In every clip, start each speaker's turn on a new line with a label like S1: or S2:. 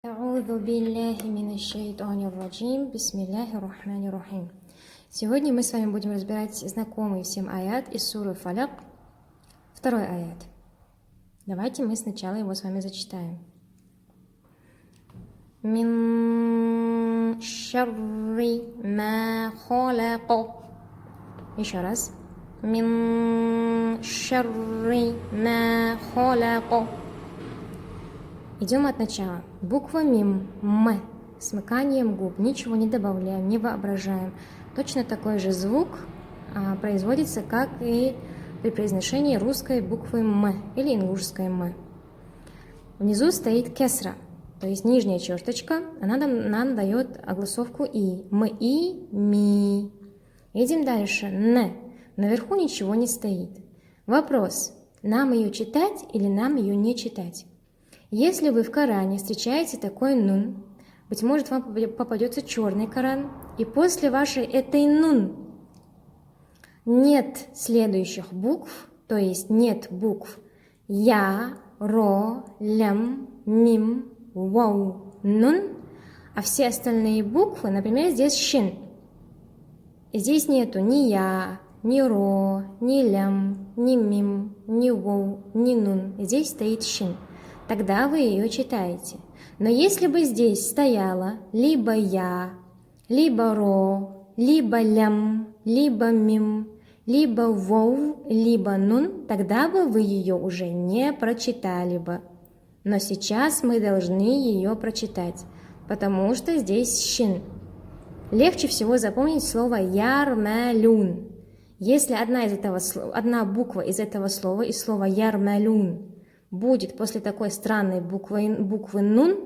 S1: أعوذ بالله من الشيطان الرجيم. Бисмиллахи рахмани рахим. Сегодня мы с вами будем разбирать знакомый всем аят из суры Фаляк, второй аят. Давайте мы сначала его с вами зачитаем. Мин шарри ма халака. Еще раз. Мин шарри ма халака. Идем от начала. Буква мим, м, смыканием губ, ничего не добавляем, не воображаем. Точно такой же звук производится, как и при произношении русской буквы м или ингушской м. Внизу стоит кесра, то есть нижняя черточка, она нам дает огласовку и. И, ми. Идем дальше. Н. Наверху ничего не стоит. Вопрос, нам ее читать или нам ее не читать? Если вы в Коране встречаете такой нун, быть может, вам попадется черный Коран, и после вашей этой нун нет следующих букв, то есть нет букв я, ро, лям, мим, вау, нун, а все остальные буквы, например, здесь шин. И здесь нету ни я, ни ро, ни лям, ни мим, ни вау, ни нун. Здесь стоит шин. Тогда вы ее читаете. Но если бы здесь стояло либо я, либо ро, либо лям, либо мим, либо воу, либо нун, тогда бы вы ее уже не прочитали бы. Но сейчас мы должны ее прочитать, потому что здесь шин. Легче всего запомнить слово ярмалюн. Если одна буква из этого слова, из слова ярмалюн, будет после такой странной буквы нун,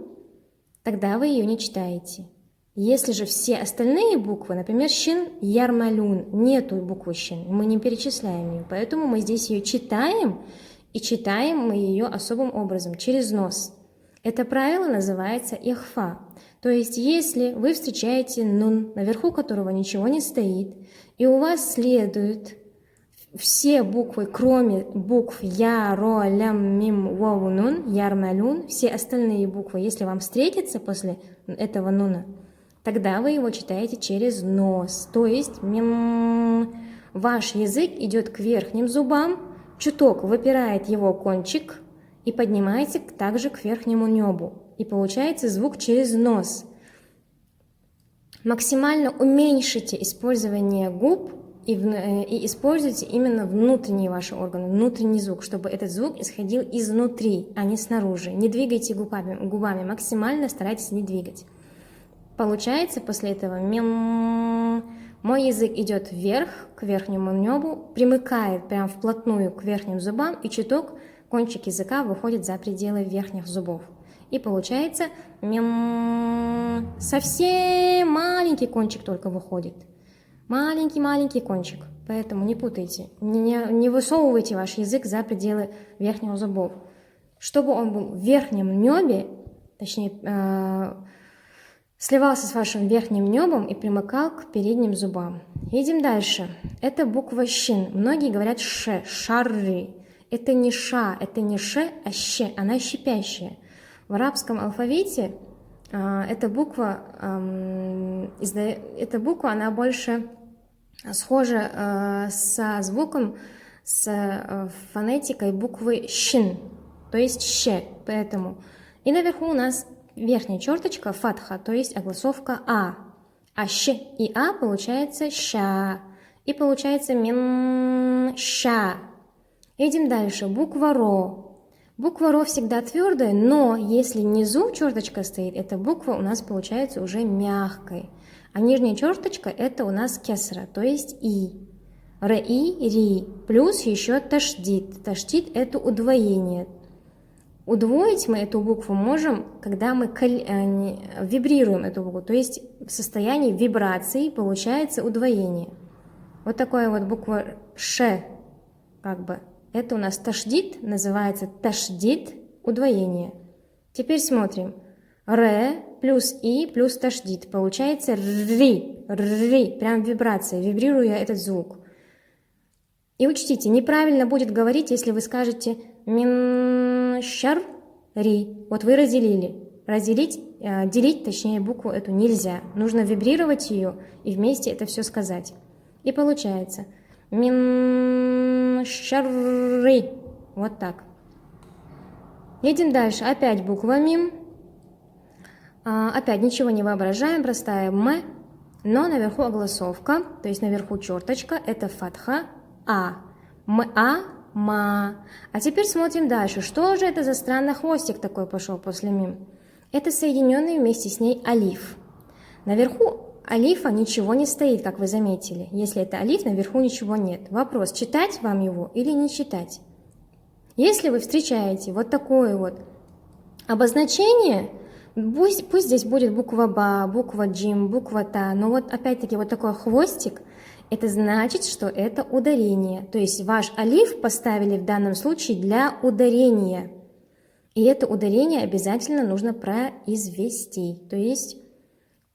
S1: тогда вы ее не читаете. Если же все остальные буквы, например, шин, ярмалюн, нету буквы шин, мы не перечисляем ее, поэтому мы здесь ее читаем, и читаем мы ее особым образом, через нос. Это правило называется ихфа. То есть, если вы встречаете нун, наверху которого ничего не стоит, и у вас следует все буквы, кроме букв я, ро, лям, мим, вау, нун, ярмалюн, все остальные буквы, если вам встретятся после этого нуна, тогда вы его читаете через нос. То есть ваш язык идет к верхним зубам, чуток выпирает его кончик и поднимаете также к верхнему небу. И получается звук через нос. Максимально уменьшите использование губ и используйте именно внутренние ваши органы, внутренний звук, чтобы этот звук исходил изнутри, а не снаружи. Не двигайте губами, максимально старайтесь не двигать. Получается после этого мой язык идет вверх, к верхнему небу, примыкает прям вплотную к верхним зубам, и чуток кончик языка выходит за пределы верхних зубов. И получается совсем маленький кончик только выходит. Маленький кончик, поэтому не путайте, не высовывайте ваш язык за пределы верхних зубов. Чтобы он был в верхнем небе, точнее, сливался с вашим верхним небом и примыкал к передним зубам. Едем дальше. Это буква щин. Многие говорят ше, шарри. Это не ша, это не ше, а ще, она щипящая. В арабском алфавите эта буква, она больше схожа со звуком, с фонетикой буквы щин, то есть ще, поэтому. И наверху у нас верхняя черточка фатха, то есть огласовка а. А щ и а получается ща. И получается ща. Идем дальше. Буква ро. Буква ро всегда твердая, но если внизу черточка стоит, эта буква у нас получается уже мягкой. А нижняя черточка это у нас кесра, то есть и. Ри. Плюс еще таштит. Таштит это удвоение. Удвоить мы эту букву можем, когда мы вибрируем эту букву, то есть в состоянии вибрации получается удвоение. Вот такая вот буква ш, как бы. Это у нас таштит, называется таштит, удвоение. Теперь смотрим. Р плюс и плюс таштит. Получается ри, прям вибрация, вибрирую я этот звук. И учтите, неправильно будет говорить, если вы скажете шар ри. Вот вы разделили. делить, точнее, букву эту нельзя. Нужно вибрировать ее и вместе это все сказать. И получается мин шарри. Вот так. Едем дальше. Опять буква мим. Опять ничего не воображаем, простая м, но наверху огласовка, то есть наверху черточка, это фатха а. Ма. А теперь смотрим дальше. Что же это за странный хвостик такой пошел после мим? Это соединенный вместе с ней алиф. Наверху алифа ничего не стоит, как вы заметили. Если это алиф, наверху ничего нет. Вопрос, читать вам его или не читать? Если вы встречаете вот такое вот обозначение, пусть здесь будет буква ба, буква джим, буква та, но вот опять-таки вот такой хвостик, это значит, что это ударение. То есть ваш алиф поставили в данном случае для ударения. И это ударение обязательно нужно произвести. То есть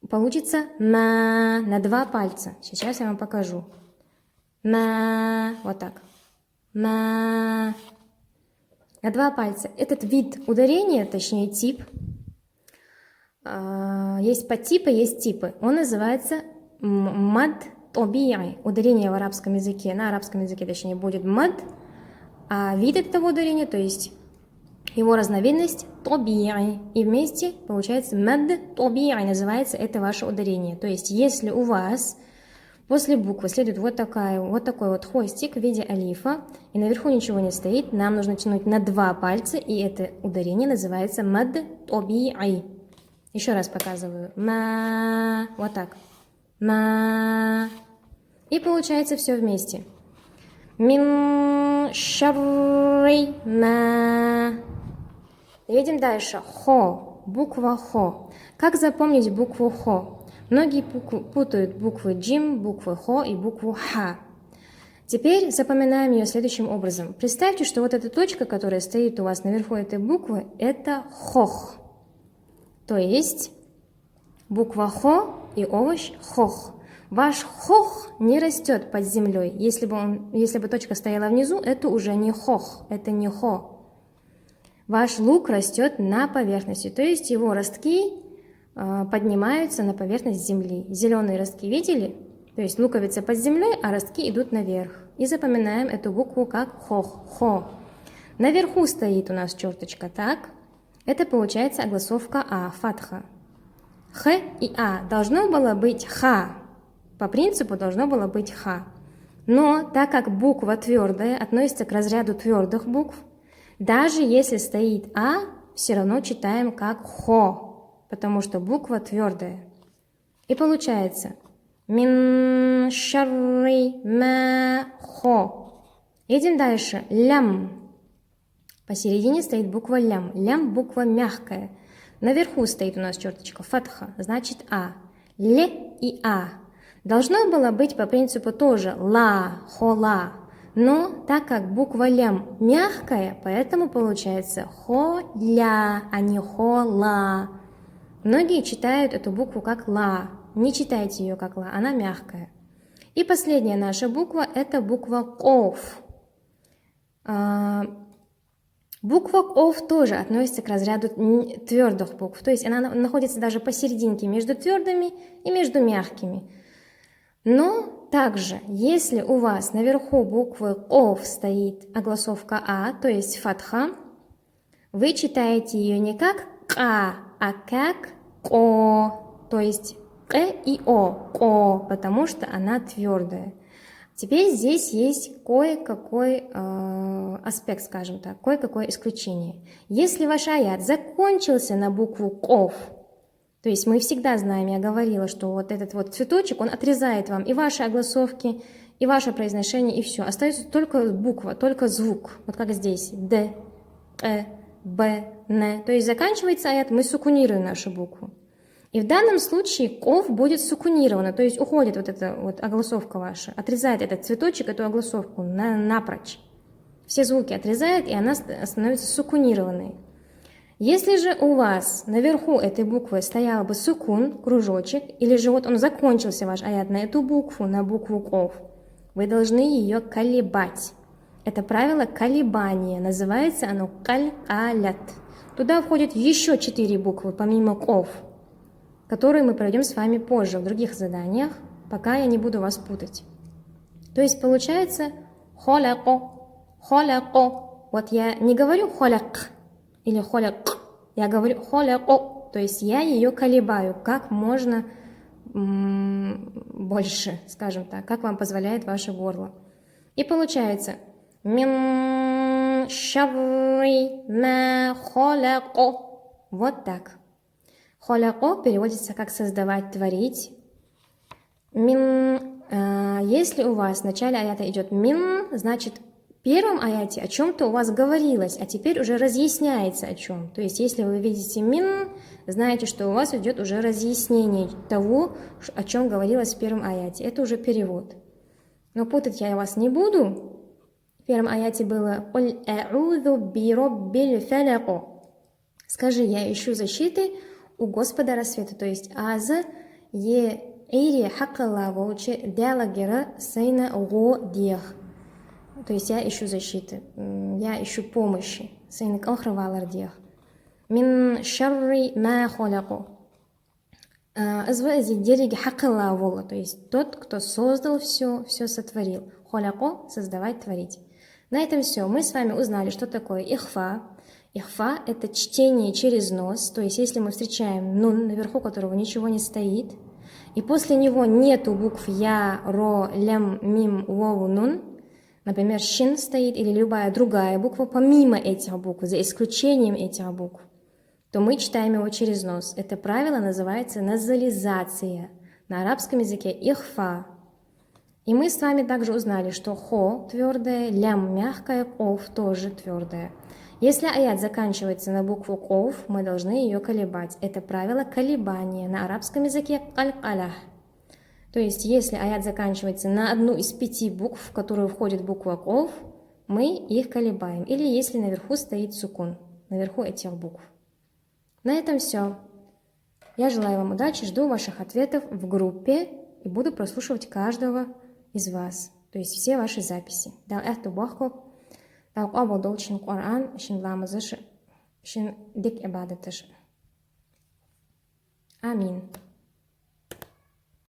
S1: получится на 2 пальца. Сейчас я вам покажу. Вот так. На 2 пальца. Этот вид ударения, точнее тип, есть подтипы, есть типы. Он называется мад тоби'и. Ударение в арабском языке, на арабском языке точнее будет мад, а вид этого ударения, то есть его разновидность тоби'и. И вместе получается мад тоби'и, называется это ваше ударение. То есть если у вас после буквы следует вот такой вот хвостик в виде алифа, и наверху ничего не стоит, нам нужно тянуть на 2 пальца, и это ударение называется мад тоби'и. Еще раз показываю. Вот так. И получается все вместе. Мин шарри ма. Едем дальше. Хо. Буква хо. Как запомнить букву хо? Многие путают буквы джим, буквы хо и букву ха. Теперь запоминаем ее следующим образом. Представьте, что вот эта точка, которая стоит у вас наверху этой буквы, это хох. То есть буква хо и овощ хох. Ваш хох не растет под землей. Если бы точка стояла внизу, это уже не хох, это не хо. Ваш лук растет на поверхности, то есть его ростки поднимаются на поверхность земли. Зеленые ростки видели? То есть луковица под землей, а ростки идут наверх. И запоминаем эту букву как хох, хо. Наверху стоит у нас черточка, так? Это получается огласовка А, фатха. Х и А должно было быть ха. По принципу должно было быть ха. Но так как буква твердая, относится к разряду твердых букв, даже если стоит А, все равно читаем как хо, потому что буква твердая. И получается мин шарри ма хо. Едем дальше. Лям. Посередине стоит буква лям. Лям буква мягкая. Наверху стоит у нас черточка фатха, значит А. Ле и А. Должно было быть по принципу тоже ла, хола. Но так как буква лям мягкая, поэтому получается холя, а не хола. Многие читают эту букву как ла. Не читайте ее как ла, она мягкая. И последняя наша буква – это буква ков. Буква ков тоже относится к разряду твердых букв. То есть она находится даже посерединке между твердыми и между мягкими. Но также, если у вас наверху буквы ков стоит огласовка А, то есть фатха, вы читаете ее не как ка, а как ко, то есть к и о, потому что она твердая. Теперь здесь есть кое-какой аспект, скажем так, кое-какое исключение. Если ваш аят закончился на букву ков, то есть мы всегда знаем, я говорила, что вот этот вот цветочек, он отрезает вам и ваши огласовки, и ваше произношение, и все. Остается только буква, только звук, вот как здесь, д, б, н. То есть заканчивается аят, мы сукунируем нашу букву. И в данном случае ков будет сукунировано, то есть уходит вот эта вот огласовка ваша, отрезает этот цветочек, эту огласовку напрочь. Все звуки отрезает, и она становится сукунированной. Если же у вас наверху этой буквы стоял бы сукун, кружочек, или же вот он закончился, ваш аят, на эту букву, на букву ков, вы должны ее колебать. Это правило колебания, называется оно каль-алят. Туда входят еще 4 буквы, помимо ков, которые мы пройдем с вами позже в других заданиях, пока я не буду вас путать. То есть получается холяко, холяко. Вот я не говорю холяк или холяк, я говорю холяко, то есть я ее колебаю как можно больше, скажем так, как вам позволяет ваше горло. И получается мин шарри ма холяко. Вот так. Холяко переводится как создавать, творить. Если у вас в начале аята идет мин, значит в первом аяте о чем-то у вас говорилось, а теперь уже разъясняется о чем. То есть если вы видите мин, знаете, что у вас идет уже разъяснение того, о чем говорилось в первом аяте. Это уже перевод. Но путать я вас не буду. В первом аяте было «Уль а'удhu би роббиль фаляку». Скажи, я ищу защиты у Господа рассвета. То есть аз е ири хакала волчи делагера сейна го диях. То есть я ищу защиты, я ищу помощи. Сейна охрывалар диях. Мин шарри ма холяку. Азвази дериги хакала вола. То есть тот, кто создал все, все сотворил. Холяку — создавать, творить. На этом все. Мы с вами узнали, что такое ихфа. Ихфа — это чтение через нос. То есть если мы встречаем нун, наверху которого ничего не стоит, и после него нету букв я, ро, лям, мим, вову, нун, например, шин стоит или любая другая буква помимо этих букв, за исключением этих букв, то мы читаем его через нос. Это правило называется назализация. На арабском языке ихфа. И мы с вами также узнали, что хо твердое, лям мягкое, ков тоже твердое. Если аят заканчивается на букву ков, мы должны ее колебать. Это правило колебания. На арабском языке каль-калях. То есть, если аят заканчивается на одну из 5 букв, в которую входит буква ков, мы их колебаем. Или если наверху стоит сукун, наверху этих букв. На этом все. Я желаю вам удачи, жду ваших ответов в группе и буду прослушивать каждого из вас. То есть все ваши записи. Талқы болды үшін Құран, үшін ламызы, үшін дик ибадаты. Амин.